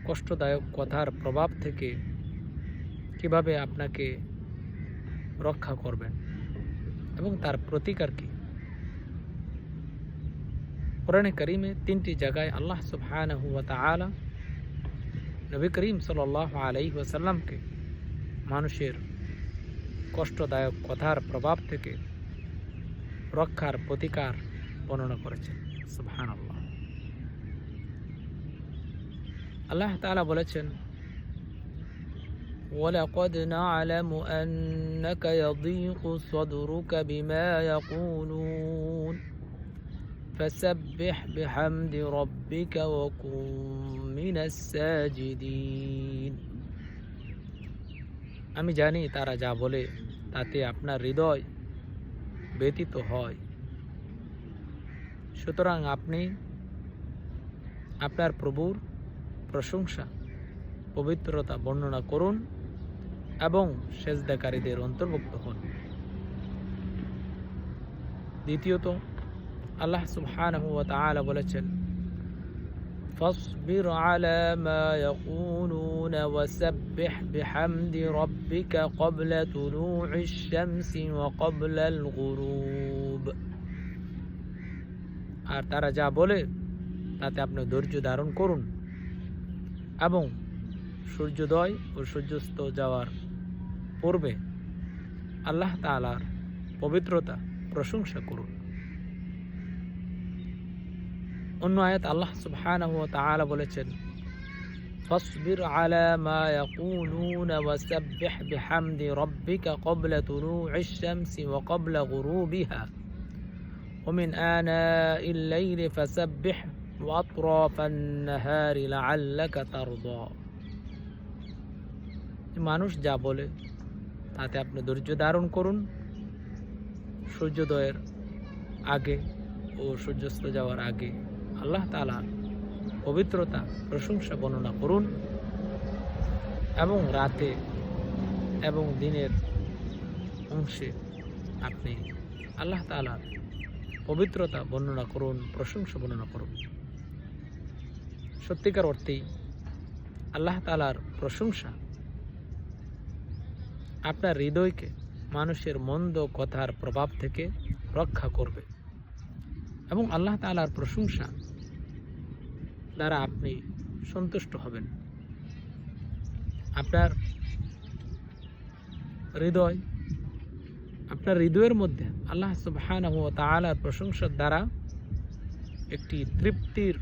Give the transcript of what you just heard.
কষ্টদায়ক কথার প্রভাব থেকে কিভাবে আপনাকে রক্ষা করবেন এবং তার প্রতিকার কি। কোরআনে কারিমে 3টি জায়গায় আল্লাহ সুবহানাহু ওয়া তাআলা নবী করিম সাল্লাল্লাহু আলাইহি ওয়াসাল্লামকে মানুষের কষ্টদায়ক কথার প্রভাব থেকে রক্ষার প্রতিকার বর্ণনা করেছেন। সুবহানাল্লাহ। আল্লাহ তাআলা বলেছেন, وَلَقَدْ نَعْلَمُ أَنَّكَ يَضِيقُ صَدْرُكَ بِمَا يَقُولُونَ فَسَبِّحْ بِحَمْدِ رَبِّكَ وَكُن مِّنَ السَّاجِدِينَ। আমি জানি তারা যা বলে তাতে আপনার হৃদয় ব্যথিত হয়, সুতরাং আপনি আপনার প্রভুর প্রশংসা পবিত্রতা বর্ণনা করুন এবং সেজদাকারীদের অন্তর্ভুক্ত হন। দ্বিতীয়ত আল্লাহ সুবহানাহু ওয়া তাআলা বলেছেন, ফাসবির আলা মা ইয়াকুলুনা ওয়াসাব্বিহ বিহামদি রাব্বিকা ক্বাবলা তুলুইশ শামসি ওয়া ক্বাবলাল গুরুব। আর তারা যা বলে তাতে আপনি ধৈর্য ধারণ করুন এবং সূর্যোদয় ও সূর্যাস্ত যাওয়ার পূর্বে আল্লাহ তাআলার পবিত্রতা প্রশংসা করুন। অন্য আয়াত আল্লাহ সুবহানাহু ওয়া তাআলা বলেছেন, ফাসবির আলা মা ইয়াকুলুনা ওয়াসাব্বিহ বিহামদি রাব্বিকা ক্বাবলা তুলুইশ শামসি ওয়া ক্বাবলা গুরুবিহা ওয়া মিন আনাইল লাইলি ফাসাব্বিহ ওয়া আতরাফান নাহারি লাআল্লাকা তারদা। মানুষ যা বলে তাতে আপনি ধৈর্য ধারণ করুন, সূর্যোদয়ের আগে ও সূর্যাস্ত যাওয়ার আগে আল্লাহ তাআলার পবিত্রতা প্রশংসা বর্ণনা করুন এবং রাতে এবং দিনের অংশে আপনি আল্লাহ তাআলার পবিত্রতা বর্ণনা করুন, প্রশংসা বর্ণনা করুন। সত্যিকার অর্থেই আল্লাহ তাআলার প্রশংসা আপনার হৃদয়কে মানুষের মন্দ কথার প্রভাব থেকে রক্ষা করবে এবং আল্লাহ তাআলার প্রশংসা দ্বারা আপনি সন্তুষ্ট হবেন। আপনার হৃদয়ের মধ্যে আল্লাহ সুবহানাহু ওয়া তাআলার প্রশংসার দ্বারা একটি তৃপ্তির